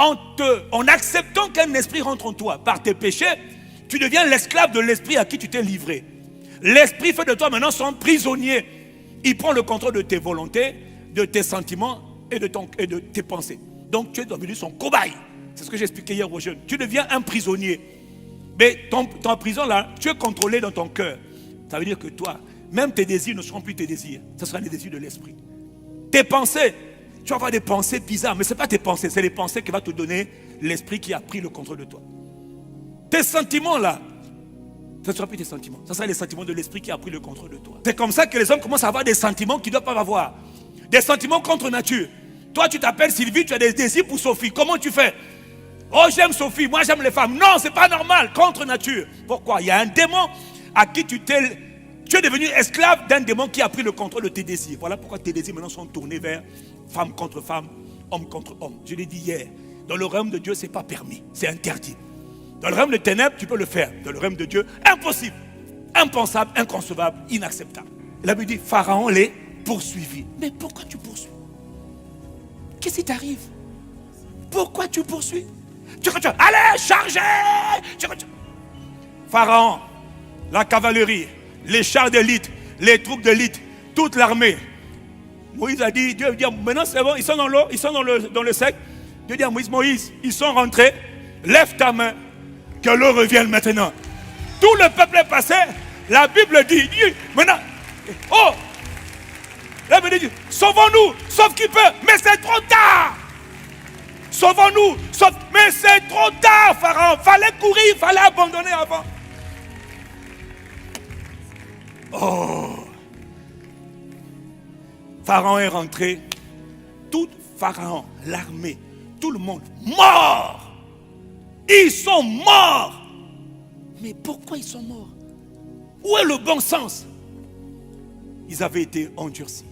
En acceptant qu'un esprit rentre en toi par tes péchés, tu deviens l'esclave de l'esprit à qui tu t'es livré. L'esprit fait de toi maintenant son prisonnier. Il prend le contrôle de tes volontés, de tes sentiments et de tes pensées. Donc tu es devenu son cobaye. C'est ce que j'ai expliqué hier aux jeunes. Tu deviens un prisonnier. Mais ton prison là, tu es contrôlé dans ton cœur. Ça veut dire que toi, même tes désirs ne seront plus tes désirs. Ce sera les désirs de l'esprit. Tes pensées, tu vas avoir des pensées bizarres. Mais ce n'est pas tes pensées, c'est les pensées qui vont te donner l'esprit qui a pris le contrôle de toi. Tes sentiments là, ce ne sera plus tes sentiments. Ce sera les sentiments de l'esprit qui a pris le contrôle de toi. C'est comme ça que les hommes commencent à avoir des sentiments qu'ils ne doivent pas avoir. Des sentiments contre nature. Toi, tu t'appelles Sylvie, tu as des désirs pour Sophie. Comment tu fais? Oh, j'aime Sophie, moi j'aime les femmes. Non, c'est pas normal, contre nature. Pourquoi? Il y a un démon à qui tu es devenu esclave d'un démon qui a pris le contrôle de tes désirs. Voilà pourquoi tes désirs maintenant sont tournés vers femme contre femme, homme contre homme. Je l'ai dit hier, dans le royaume de Dieu, ce n'est pas permis, c'est interdit. Dans le royaume de ténèbres, tu peux le faire. Dans le royaume de Dieu, impossible, impensable, inconcevable, inacceptable. La Bible dit, Pharaon les poursuivit. Mais pourquoi tu poursuis? Qu'est-ce qui t'arrive? Pourquoi tu poursuis? Allez, chargez! Pharaon, la cavalerie, les chars d'élite, les troupes d'élite, toute l'armée. Moïse a dit, Dieu a dit, maintenant c'est bon, ils sont dans l'eau, ils sont dans le sec. Dieu dit à Moïse, ils sont rentrés, lève ta main, que l'eau revienne maintenant. Tout le peuple est passé, la Bible dit, maintenant, oh, la Bible dit, sauvons-nous, sauve qui peut, mais c'est trop tard. Sauvons-nous, mais c'est trop tard, Pharaon. Fallait courir, fallait abandonner avant. Oh. Pharaon est rentré. Tout Pharaon, l'armée, tout le monde, mort. Ils sont morts. Mais pourquoi ils sont morts? Où est le bon sens? Ils avaient été endurcis.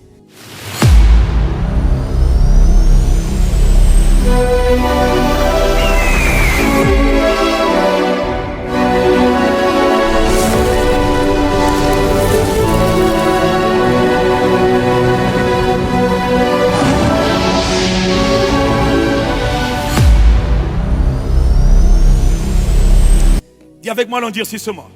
Dis avec moi l'endurcissement.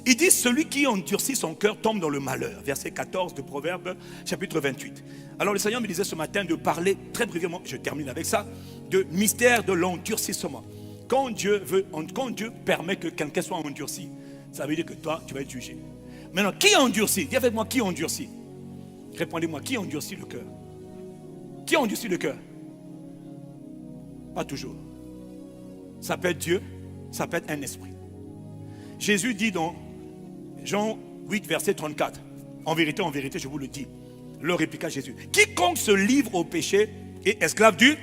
Il dit, celui qui endurcit son cœur tombe dans le malheur. Verset 14 de Proverbes, chapitre 28. Alors le Seigneur me disait ce matin de parler très brièvement, je termine avec ça, de mystère de l'endurcissement. Quand Dieu permet que quelqu'un soit endurci, ça veut dire que toi, tu vas être jugé. Maintenant, qui endurcit? Dis avec moi, qui endurcit? Répondez-moi, qui endurcit le cœur? Qui endurcit le cœur? Pas toujours. Ça peut être Dieu, ça peut être un esprit. Jésus dit dans Jean 8, verset 34, en vérité, je vous le dis, leur répliqua Jésus, quiconque se livre au péché est esclave du...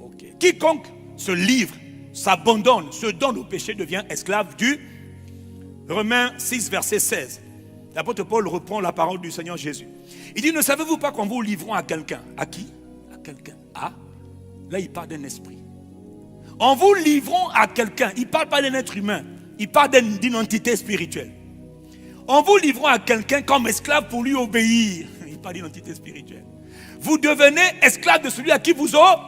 Okay. Quiconque se livre, s'abandonne, se donne au péché devient esclave du... Romains 6, verset 16. L'apôtre Paul reprend la parole du Seigneur Jésus. Il dit, ne savez-vous pas qu'en vous livrant à quelqu'un? À qui? À quelqu'un. Ah, là il parle d'un esprit. En vous livrant à quelqu'un, il ne parle pas d'un être humain, il parle d'une entité spirituelle. En vous livrant à quelqu'un comme esclave pour lui obéir, il parle d'une entité spirituelle. Vous devenez esclave de celui à qui vous obéissez.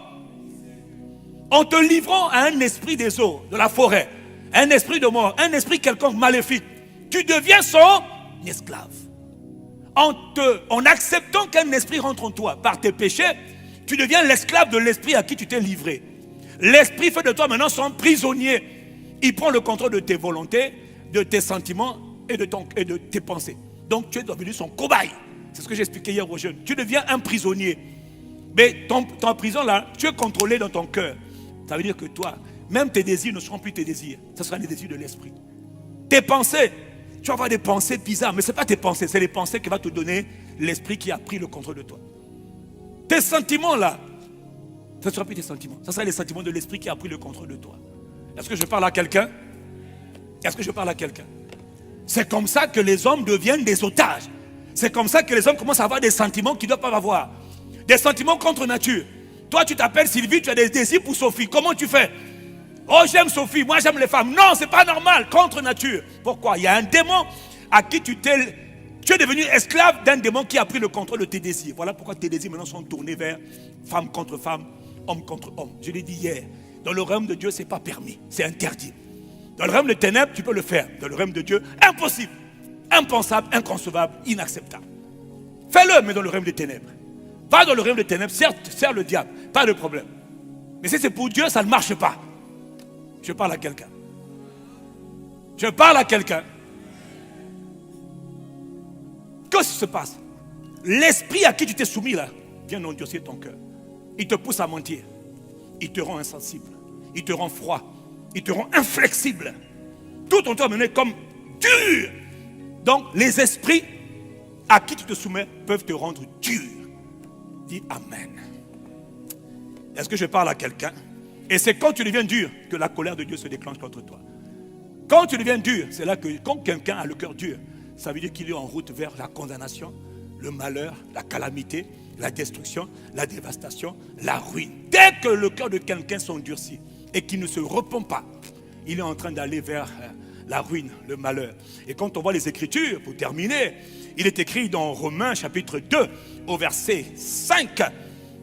En te livrant à un esprit des eaux, de la forêt, un esprit de mort, un esprit quelconque maléfique, tu deviens son esclave. En acceptant qu'un esprit rentre en toi par tes péchés, tu deviens l'esclave de l'esprit à qui tu t'es livré. L'esprit fait de toi maintenant son prisonnier. Il prend le contrôle de tes volontés, de tes sentiments et de tes pensées. Donc tu es devenu son cobaye. C'est ce que j'ai expliqué hier aux jeunes. Tu deviens un prisonnier. Mais ton prison là, tu es contrôlé dans ton cœur. Ça veut dire que toi, même tes désirs ne seront plus tes désirs. Ce sera les désirs de l'esprit. Tes pensées, tu vas avoir des pensées bizarres. Mais ce n'est pas tes pensées, c'est les pensées qui vont te donner l'esprit qui a pris le contrôle de toi. Tes sentiments là, ce ne sera plus tes sentiments. Ce sera les sentiments de l'esprit qui a pris le contrôle de toi. Est-ce que je parle à quelqu'un? Est-ce que je parle à quelqu'un? C'est comme ça que les hommes deviennent des otages. C'est comme ça que les hommes commencent à avoir des sentiments qu'ils ne doivent pas avoir. Des sentiments contre nature. Toi, tu t'appelles Sylvie, tu as des désirs pour Sophie. Comment tu fais? Oh, j'aime Sophie, moi j'aime les femmes. Non, c'est pas normal, contre nature. Pourquoi? Il y a un démon à qui tu es devenu esclave d'un démon qui a pris le contrôle de tes désirs. Voilà pourquoi tes désirs maintenant sont tournés vers femme contre femme, homme contre homme. Je l'ai dit hier. Dans le royaume de Dieu, ce n'est pas permis, c'est interdit. Dans le royaume des ténèbres, tu peux le faire. Dans le royaume de Dieu, impossible, impensable, inconcevable, inacceptable. Fais-le, mais dans le royaume des ténèbres. Va dans le royaume des ténèbres, sers le diable, pas de problème. Mais si c'est pour Dieu, ça ne marche pas. Je parle à quelqu'un. Je parle à quelqu'un. Qu'est-ce qui se passe? L'esprit à qui tu t'es soumis là, vient endurcir ton cœur. Il te pousse à mentir. Il te rend insensible. Il te rend froid. Il te rend inflexible. Tout ton temps est comme dur. Donc les esprits à qui tu te soumets peuvent te rendre dur. Dis Amen. Est-ce que je parle à quelqu'un? Et c'est quand tu deviens dur que la colère de Dieu se déclenche contre toi. Quand tu deviens dur, c'est là que quand quelqu'un a le cœur dur, ça veut dire qu'il est en route vers la condamnation, le malheur, la calamité, la destruction, la dévastation, la ruine. Dès que le cœur de quelqu'un s'endurcit et qu'il ne se repent pas, il est en train d'aller vers la ruine, le malheur. Et quand on voit les Écritures, pour terminer, il est écrit dans Romains chapitre 2, au verset 5,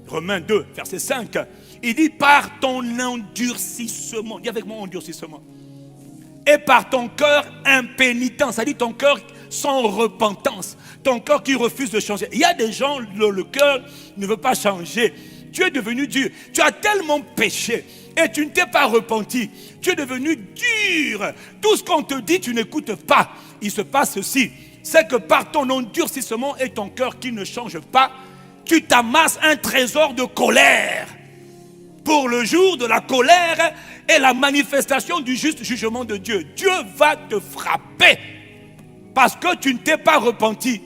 Romains 2, verset 5, il dit par ton endurcissement, dis avec moi endurcissement, et par ton cœur impénitent, ça dit ton cœur sans repentance, ton cœur qui refuse de changer. Il y a des gens, le cœur ne veut pas changer. Tu es devenu dur, tu as tellement péché et tu ne t'es pas repenti. Tu es devenu dur. Tout ce qu'on te dit, tu n'écoutes pas. Il se passe ceci, c'est que par ton endurcissement et ton cœur qui ne change pas, tu t'amasses un trésor de colère pour le jour de la colère et la manifestation du juste jugement de Dieu. Dieu va te frapper parce que tu ne t'es pas repenti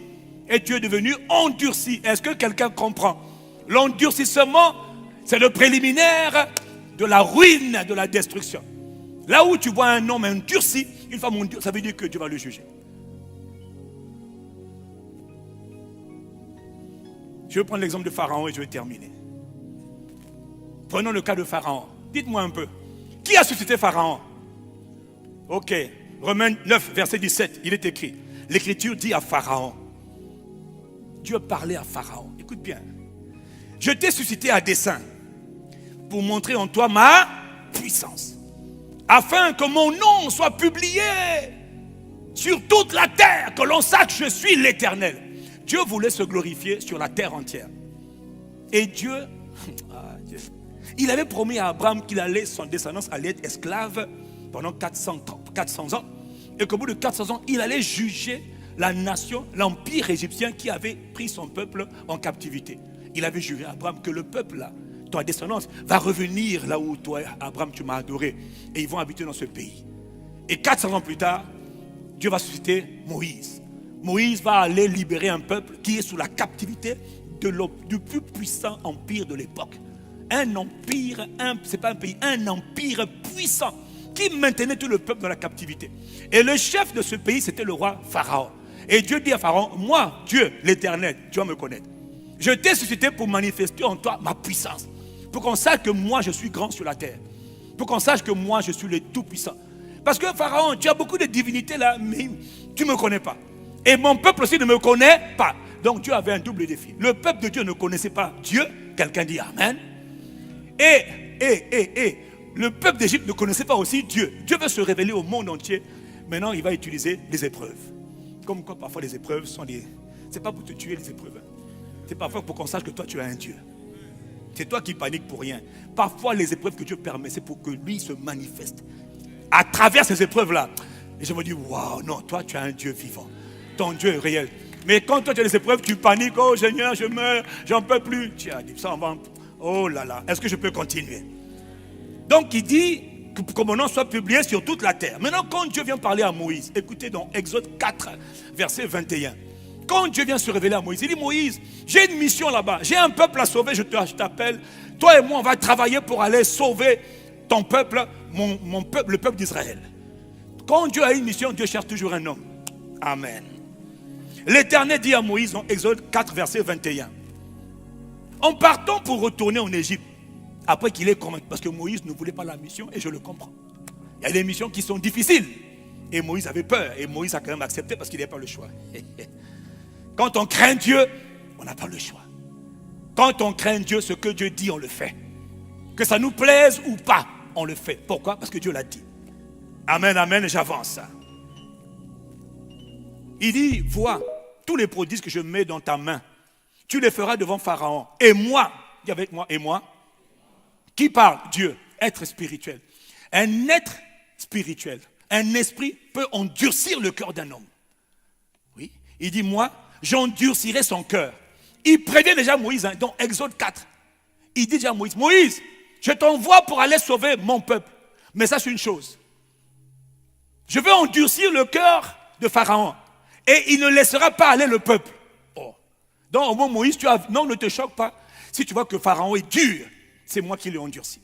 et tu es devenu endurci. Est-ce que quelqu'un comprend? L'endurcissement, c'est le préliminaire de la ruine, de la destruction. Là où tu vois un homme endurci, une femme endurcie, ça veut dire que Dieu va le juger. Je vais prendre l'exemple de Pharaon et je vais terminer. Prenons le cas de Pharaon. Dites-moi un peu. Qui a suscité Pharaon? Ok. Romains 9, verset 17, il est écrit. L'Écriture dit à Pharaon. Dieu parlait à Pharaon. Écoute bien. Je t'ai suscité à dessein pour montrer en toi ma puissance. Afin que mon nom soit publié sur toute la terre, que l'on sache que je suis l'Éternel. Dieu voulait se glorifier sur la terre entière. Et Dieu, il avait promis à Abraham qu'il allait, son descendance allait être esclave pendant 400 ans. Et qu'au bout de 400 ans, il allait juger la nation, l'empire égyptien qui avait pris son peuple en captivité. Il avait juré à Abraham que le peuple là, ta descendance, va revenir là où toi, Abraham, tu m'as adoré. Et ils vont habiter dans ce pays. Et 400 ans plus tard, Dieu va susciter Moïse. Moïse va aller libérer un peuple qui est sous la captivité du plus puissant empire de l'époque. Un empire, c'est pas un pays, un empire puissant qui maintenait tout le peuple dans la captivité. Et le chef de ce pays, c'était le roi Pharaon. Et Dieu dit à Pharaon, moi, Dieu, l'Éternel, tu vas me connaître. Je t'ai suscité pour manifester en toi ma puissance. Pour qu'on sache que moi, je suis grand sur la terre. Pour qu'on sache que moi, je suis le tout-puissant. Parce que Pharaon, tu as beaucoup de divinités là, mais tu ne me connais pas. Et mon peuple aussi ne me connaît pas. Donc Dieu avait un double défi. Le peuple de Dieu ne connaissait pas Dieu. Quelqu'un dit Amen. Et le peuple d'Égypte ne connaissait pas aussi Dieu. Dieu veut se révéler au monde entier. Maintenant, il va utiliser les épreuves. Comme quoi, parfois, les épreuves sont des... C'est pas pour te tuer, les épreuves. C'est parfois pour qu'on sache que toi, tu as un Dieu. C'est toi qui paniques pour rien. Parfois, les épreuves que Dieu permet, c'est pour que lui se manifeste. À travers ces épreuves-là. Et je me dis, waouh, non, toi, tu as un Dieu vivant. Ton Dieu est réel. Mais quand toi, tu as des épreuves, tu paniques. Oh, Seigneur, je meurs, j'en peux plus. Tiens, ça, on va... Oh là là, est-ce que je peux continuer? Donc, il dit que mon nom soit publié sur toute la terre. Maintenant, quand Dieu vient parler à Moïse, écoutez dans Exode 4, verset 21. Quand Dieu vient se révéler à Moïse, il dit, Moïse, j'ai une mission là-bas. J'ai un peuple à sauver, je t'appelle. Toi et moi, on va travailler pour aller sauver ton peuple, mon peuple, le peuple d'Israël. Quand Dieu a une mission, Dieu cherche toujours un homme. Amen. L'Éternel dit à Moïse dans Exode 4, verset 21. En partant pour retourner en Égypte, après qu'il est convaincu, parce que Moïse ne voulait pas la mission, et je le comprends. Il y a des missions qui sont difficiles. Et Moïse avait peur, et Moïse a quand même accepté parce qu'il n'avait pas le choix. Quand on craint Dieu, on n'a pas le choix. Quand on craint Dieu, ce que Dieu dit, on le fait. Que ça nous plaise ou pas, on le fait. Pourquoi? Parce que Dieu l'a dit. Amen, amen, j'avance. Il dit, vois, tous les prodiges que je mets dans ta main, tu les feras devant Pharaon. Et moi, dis avec moi, et moi, qui parle? Dieu, être spirituel. Un être spirituel, un esprit peut endurcir le cœur d'un homme. Oui, il dit, moi, j'endurcirai son cœur. Il prévient déjà Moïse, hein, dans Exode 4. Il dit déjà à Moïse, Moïse, je t'envoie pour aller sauver mon peuple. Mais ça, c'est une chose. Je veux endurcir le cœur de Pharaon. Et il ne laissera pas aller le peuple. Oh. Donc, au moins, Moïse, non, ne te choque pas. Si tu vois que Pharaon est dur, c'est moi qui l'ai endurci.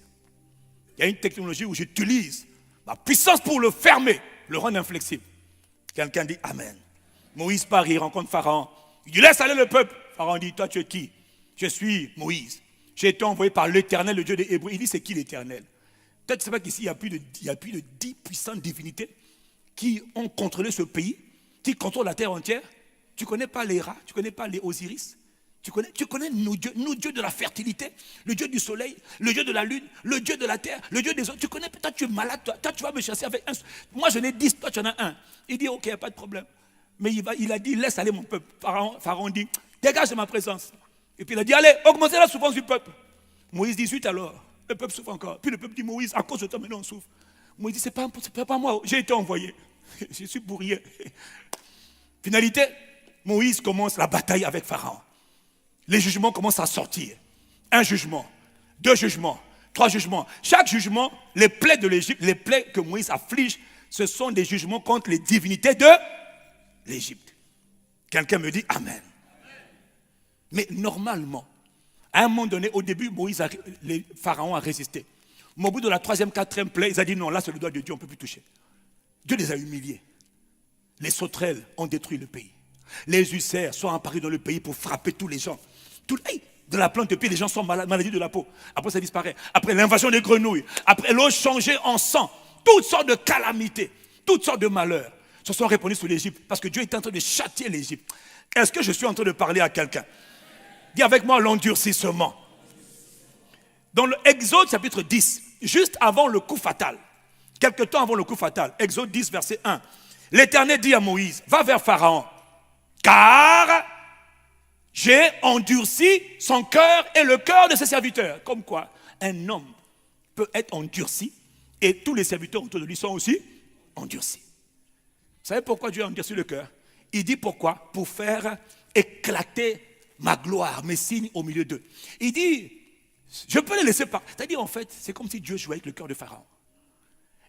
Il y a une technologie où j'utilise ma puissance pour le fermer, le rendre inflexible. Quelqu'un dit Amen. Moïse part, il rencontre Pharaon. Il dit, laisse aller le peuple. Pharaon dit, toi, tu es qui? Je suis Moïse. J'ai été envoyé par l'Éternel, le Dieu des Hébreux. Il dit, c'est qui l'Éternel? Peut-être que tu ne sais pas qu'ici, il y a plus de 10 puissantes divinités qui ont contrôlé ce pays, qui contrôlent la terre entière. Tu ne connais pas les rats, tu ne connais pas les Osiris. Tu connais nos dieux de la fertilité, le Dieu du soleil, le Dieu de la lune, le Dieu de la terre, le Dieu des eaux. Tu connais, toi tu es malade, toi tu vas me chasser avec un. Moi j'en ai 10, toi tu en as un. Il dit, ok, il n'y a pas de problème. Mais il a dit, laisse aller mon peuple. Pharaon dit, dégage de ma présence. Et puis il a dit, allez, augmentez la souffrance du peuple. Moïse dit, zut alors, le peuple souffre encore. Puis le peuple dit, Moïse, à cause de toi, maintenant on souffre. Moïse dit, c'est pas moi, j'ai été envoyé. Je suis pour rien. Finalité, Moïse commence la bataille avec Pharaon. Les jugements commencent à sortir. Un jugement, 2 jugements, 3 jugements. Chaque jugement, les plaies de l'Égypte, les plaies que Moïse afflige, ce sont des jugements contre les divinités de l'Égypte. Quelqu'un me dit Amen. Mais normalement, à un moment donné, au début, les pharaons a résisté. Mais au bout de la 3e, 4e plaie, ils ont dit non, là c'est le doigt de Dieu, on ne peut plus toucher. Dieu les a humiliés. Les sauterelles ont détruit le pays. Les ulcères sont apparus dans le pays pour frapper tous les gens. De la plante de pied, les gens sont maladies de la peau. Après, ça disparaît. Après, l'invasion des grenouilles. Après, l'eau changée en sang. Toutes sortes de calamités, toutes sortes de malheurs se sont répandus sur l'Égypte parce que Dieu est en train de châtier l'Égypte. Est-ce que je suis en train de parler à quelqu'un? Dis avec moi l'endurcissement. Dans l'Exode chapitre 10, juste avant le coup fatal, quelque temps avant le coup fatal, Exode 10, verset 1, l'Éternel dit à Moïse, va vers Pharaon, car j'ai endurci son cœur et le cœur de ses serviteurs. Comme quoi, un homme peut être endurci et tous les serviteurs autour de lui sont aussi endurcis. Vous savez pourquoi Dieu a endurci le cœur? Il dit pourquoi? Pour faire éclater ma gloire, mes signes au milieu d'eux. Il dit, je peux les laisser pas. C'est-à-dire en fait, c'est comme si Dieu jouait avec le cœur de Pharaon.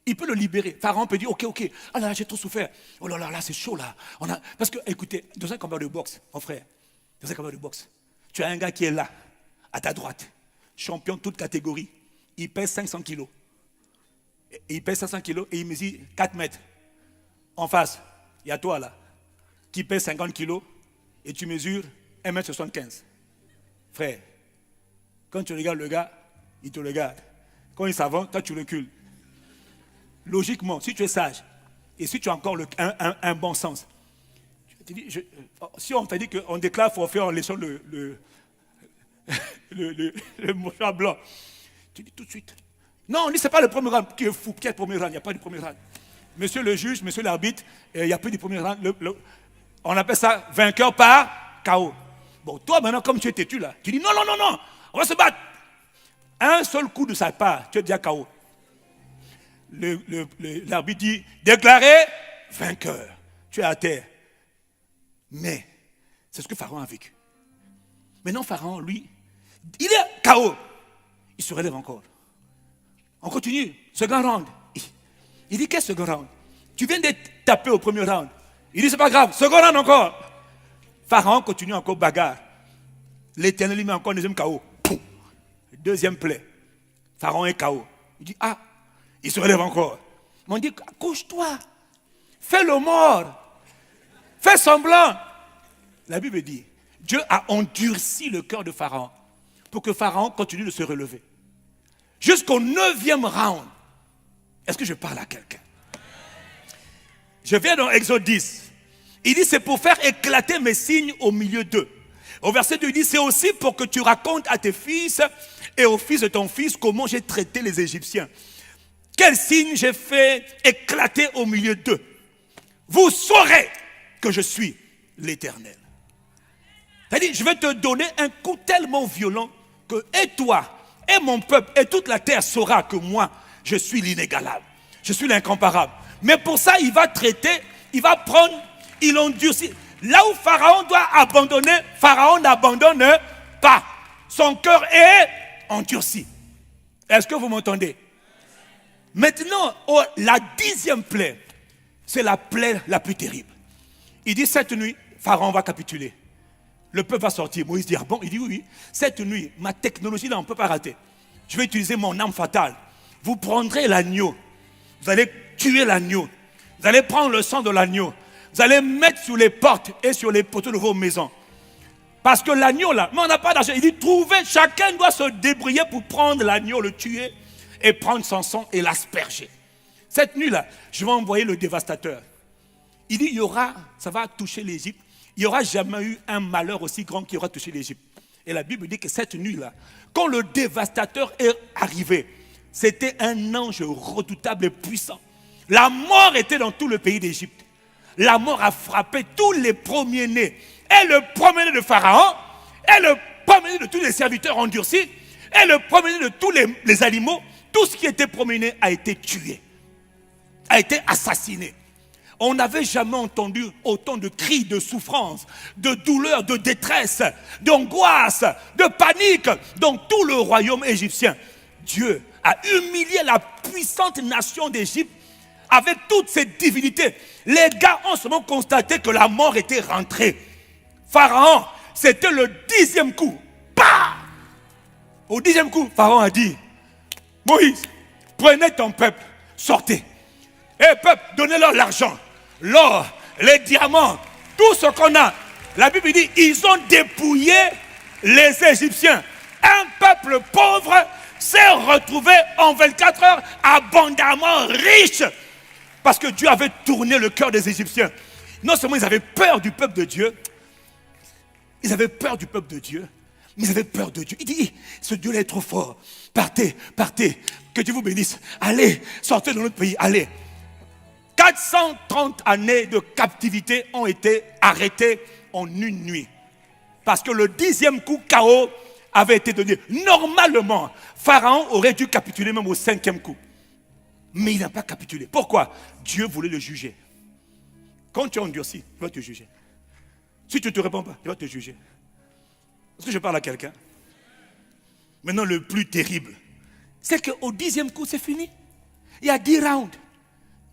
Il peut le libérer. Pharaon peut dire, ok, ah là, j'ai trop souffert. Oh là là, c'est chaud là. Parce que, écoutez, dans un combat de boxe, mon frère, dans un combat de boxe, tu as un gars qui est là, à ta droite, champion de toute catégorie. Il pèse 500 kilos. Il pèse 500 kilos et il mesure 4 mètres. En face, il y a toi là, qui pèse 50 kilos et tu mesures 1m75. Frère, quand tu regardes le gars, il te regarde. Quand il s'avance, toi tu recules. Logiquement, si tu es sage et si tu as encore un bon sens, si on t'a dit qu'on déclare forfait en laissant le mouchoir blanc, tu dis tout de suite. Non, on dit c'est pas le premier round qui est fou. Quel premier round? Il n'y a pas de premier round. Monsieur le juge, monsieur l'arbitre, il n'y a plus de premier round. On appelle ça vainqueur par KO. Bon, toi maintenant, comme tu es têtu là, tu dis non, on va se battre. Un seul coup de sa part, tu es déjà KO. L'arbitre dit déclaré vainqueur. Tu es à terre. Mais c'est ce que Pharaon a vécu. Maintenant, Pharaon, lui, il est KO. Il se relève encore. On continue. Second round. Il dit qu'est-ce que second round? Tu viens de taper au premier round. Il dit c'est pas grave. Second round encore. Pharaon continue encore bagarre. L'Éternel lui met encore un deuxième KO. Deuxième plaie. Pharaon est KO. Il dit ah. Il se relève encore. On dit couche-toi. Fais le mort. Fais semblant. La Bible dit Dieu a endurci le cœur de Pharaon pour que Pharaon continue de se relever. Jusqu'au 9e round. Est-ce que je parle à quelqu'un? Je viens dans Exode 10. Il dit c'est pour faire éclater mes signes au milieu d'eux. Au verset 2, il dit, c'est aussi pour que tu racontes à tes fils et aux fils de ton fils comment j'ai traité les Égyptiens. Quel signe j'ai fait éclater au milieu d'eux. Vous saurez que je suis l'Éternel. C'est-à-dire, je vais te donner un coup tellement violent que et toi, et mon peuple, et toute la terre saura que moi, je suis l'inégalable. Je suis l'incomparable. Mais pour ça, il va traiter, il va prendre, il endurcit. Là où Pharaon doit abandonner, Pharaon n'abandonne pas. Son cœur est endurci. Est-ce que vous m'entendez? Maintenant, la 10e plaie, c'est la plaie la plus terrible. Il dit, cette nuit, Pharaon va capituler. Le peuple va sortir. Moïse dit, ah bon? Il dit, oui, cette nuit, ma technologie, là, on ne peut pas rater. Je vais utiliser mon arme fatale. Vous prendrez l'agneau. Vous allez tuer l'agneau. Vous allez prendre le sang de l'agneau. Vous allez mettre sur les portes et sur les poteaux de vos maisons. Parce que l'agneau, là, mais on n'a pas d'argent. Il dit, trouvez, chacun doit se débrouiller pour prendre l'agneau, le tuer et prendre son sang et l'asperger. Cette nuit-là, je vais envoyer le dévastateur. Il dit, il y aura, ça va toucher l'Égypte. Il n'y aura jamais eu un malheur aussi grand qui aura touché l'Égypte. Et la Bible dit que cette nuit-là, quand le dévastateur est arrivé, c'était un ange redoutable et puissant. La mort était dans tout le pays d'Égypte. La mort a frappé tous les premiers-nés. Et le premier-né de Pharaon, et le premier-né de tous les serviteurs endurcis, et le premier-né de tous les animaux. Tout ce qui était premier-né a été tué, a été assassiné. On n'avait jamais entendu autant de cris de souffrance, de douleur, de détresse, d'angoisse, de panique dans tout le royaume égyptien. Dieu a humilié la puissante nation d'Égypte avec toutes ses divinités. Les gars ont seulement constaté que la mort était rentrée. Pharaon, c'était le 10e coup. Bah! Au 10e coup, Pharaon a dit, Moïse, prenez ton peuple, sortez. Et peuple, donnez-leur l'argent, l'or, les diamants, tout ce qu'on a. La Bible dit, ils ont dépouillé les Égyptiens. Un peuple pauvre s'est retrouvé en 24 heures abondamment riche. Parce que Dieu avait tourné le cœur des Égyptiens. Non seulement ils avaient peur du peuple de Dieu, ils avaient peur du peuple de Dieu, mais ils avaient peur de Dieu. Il dit, ce Dieu-là est trop fort. Partez, partez, que Dieu vous bénisse. Allez, sortez de notre pays, allez. 430 années de captivité ont été arrêtées en une nuit. Parce que le 10e coup KO avait été donné. Normalement, Pharaon aurait dû capituler même au 5e coup. Mais il n'a pas capitulé. Pourquoi? Dieu voulait le juger. Quand tu es endurci, il va te juger. Si tu ne te réponds pas, il va te juger. Est-ce que je parle à quelqu'un? Maintenant, le plus terrible, c'est qu'au 10e coup, c'est fini. Il y a 10 rounds.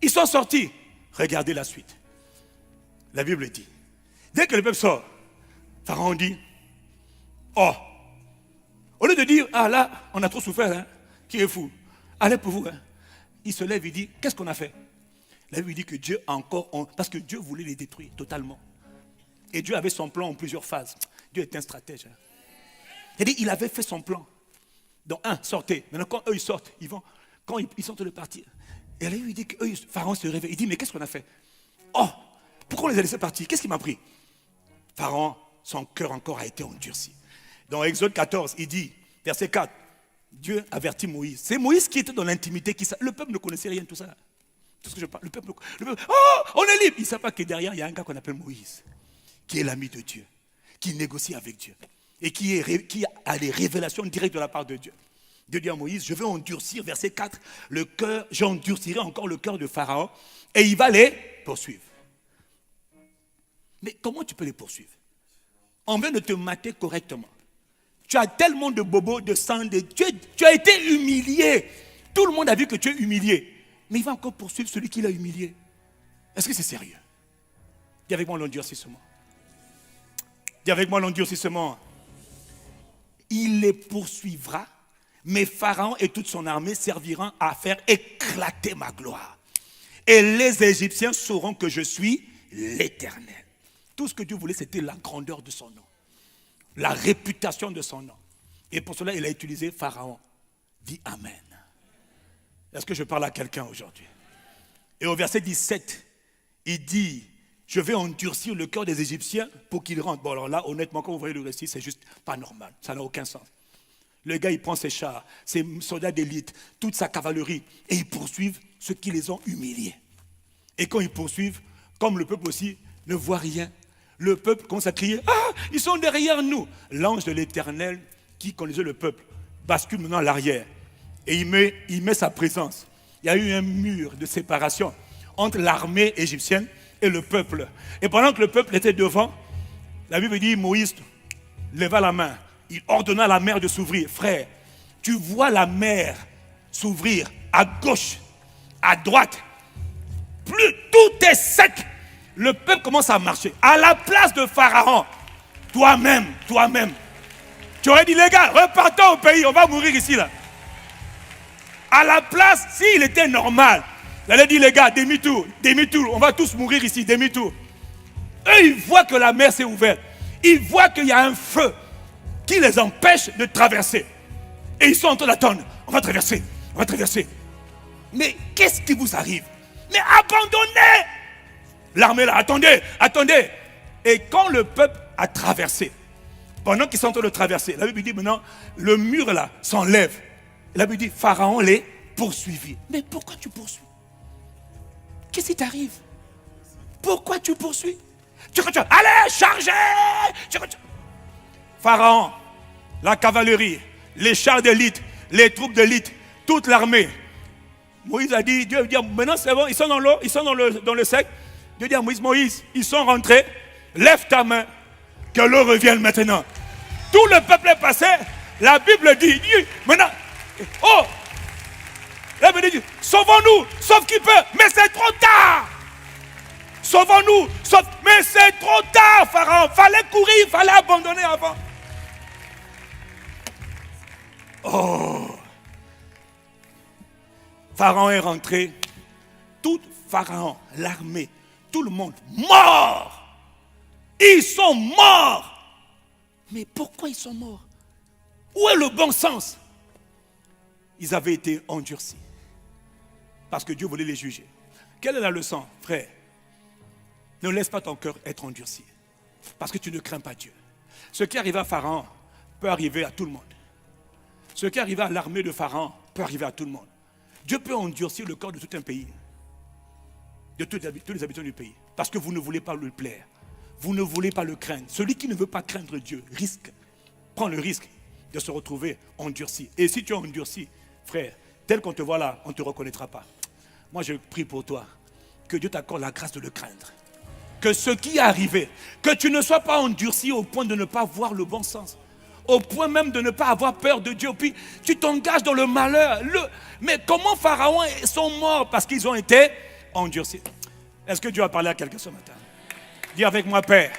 Ils sont sortis. Regardez la suite. La Bible dit, dès que le peuple sort, Pharaon dit, oh, au lieu de dire, ah là, on a trop souffert, hein, qui est fou? Allez pour vous. Hein. Il se lève et dit, qu'est-ce qu'on a fait? La Bible dit que Dieu a encore, parce que Dieu voulait les détruire totalement. Et Dieu avait son plan en plusieurs phases. Dieu est un stratège. Hein. C'est-à-dire, il avait fait son plan. Donc, sortez. Maintenant, quand eux, ils sortent, ils vont, quand ils sortent de partir, et là, il dit que Pharaon se réveille. Il dit, mais qu'est-ce qu'on a fait? Oh, pourquoi on les a laissés partir? Qu'est-ce qui m'a pris? Pharaon, son cœur encore a été endurci. Dans Exode 14, il dit, verset 4, Dieu avertit Moïse. C'est Moïse qui était dans l'intimité. Le peuple ne connaissait rien de tout ça. Tout ce que je parle. Le peuple, oh, on est libre. Il ne sait pas que derrière, il y a un gars qu'on appelle Moïse, qui est l'ami de Dieu, qui négocie avec Dieu et qui a les révélations directes de la part de Dieu. Dieu dit à Moïse, je vais endurcir, verset 4, le cœur, j'endurcirai encore le cœur de Pharaon et il va les poursuivre. Mais comment tu peux les poursuivre? On vient de te mater correctement. Tu as tellement de bobos, de sang, tu as été humilié. Tout le monde a vu que tu es humilié. Mais il va encore poursuivre celui qui l'a humilié. Est-ce que c'est sérieux? Dis avec moi l'endurcissement. Dis avec moi l'endurcissement. Il les poursuivra, mais Pharaon et toute son armée serviront à faire éclater ma gloire. Et les Égyptiens sauront que je suis l'Éternel. Tout ce que Dieu voulait, c'était la grandeur de son nom. La réputation de son nom. Et pour cela, il a utilisé Pharaon. Dis Amen. Est-ce que je parle à quelqu'un aujourd'hui? Et au verset 17, il dit, je vais endurcir le cœur des Égyptiens pour qu'ils rentrent. Bon, alors là, honnêtement, quand vous voyez le récit, c'est juste pas normal. Ça n'a aucun sens. Le gars, il prend ses chars, ses soldats d'élite, toute sa cavalerie, et ils poursuivent ceux qui les ont humiliés. Et quand ils poursuivent, comme le peuple aussi ne voit rien, le peuple commence à crier « Ah, ils sont derrière nous !» L'ange de l'Éternel, qui conduisait le peuple, bascule maintenant à l'arrière. Et il met sa présence. Il y a eu un mur de séparation entre l'armée égyptienne et le peuple. Et pendant que le peuple était devant, la Bible dit Moïse leva la main. Il ordonna à la mer de s'ouvrir. Frère, tu vois la mer s'ouvrir à gauche, à droite. Plus tout est sec. Le peuple commence à marcher. À la place de Pharaon, toi-même, tu aurais dit, les gars, repartons au pays, on va mourir ici, là. À la place, s'il était normal, il allait dire, les gars, demi-tour, on va tous mourir ici, demi-tour. Eux, ils voient que la mer s'est ouverte. Ils voient qu'il y a un feu qui les empêche de traverser. Et ils sont en train d'attendre. On va traverser. Mais qu'est-ce qui vous arrive? Mais abandonnez! L'armée là, attendez. Et quand le peuple a traversé, pendant qu'ils sont en train de traverser, la Bible dit maintenant, le mur là s'enlève. La Bible dit, Pharaon les poursuivit. Mais pourquoi tu poursuis? Qu'est-ce qui t'arrive? Pourquoi tu poursuis? Allez, chargez! Pharaon, la cavalerie, les chars d'élite, les troupes d'élite, toute l'armée. Moïse a dit, Dieu dit, maintenant c'est bon, ils sont dans l'eau, ils sont dans le sec. Dieu dit à Moïse, ils sont rentrés, lève ta main, que l'eau revienne maintenant. Tout le peuple est passé, la Bible dit, maintenant, oh, la Bible dit, sauvons-nous, sauve qui peut, mais c'est trop tard. Sauvons-nous, mais c'est trop tard, Pharaon, fallait courir, fallait abandonner avant. Oh, Pharaon est rentré, tout Pharaon, l'armée, tout le monde, mort. Ils sont morts. Mais pourquoi ils sont morts? Où est le bon sens? Ils avaient été endurcis. Parce que Dieu voulait les juger. Quelle est la leçon, frère? Ne laisse pas ton cœur être endurci. Parce que tu ne crains pas Dieu. Ce qui arrive à Pharaon peut arriver à tout le monde. Ce qui arrive à l'armée de Pharaon peut arriver à tout le monde. Dieu peut endurcir le corps de tout un pays. De tous les habitants du pays. Parce que vous ne voulez pas lui plaire. Vous ne voulez pas le craindre. Celui qui ne veut pas craindre Dieu prend le risque de se retrouver endurci. Et si tu es endurci, frère, tel qu'on te voit là, on ne te reconnaîtra pas. Moi, je prie pour toi, que Dieu t'accorde la grâce de le craindre. Que ce qui est arrivé, que tu ne sois pas endurci au point de ne pas voir le bon sens. Au point même de ne pas avoir peur de Dieu. Puis tu t'engages dans le malheur. Mais comment Pharaon sont morts? Parce qu'ils ont été endurcis. Est-ce que Dieu a parlé à quelqu'un ce matin? Dis avec moi, Père.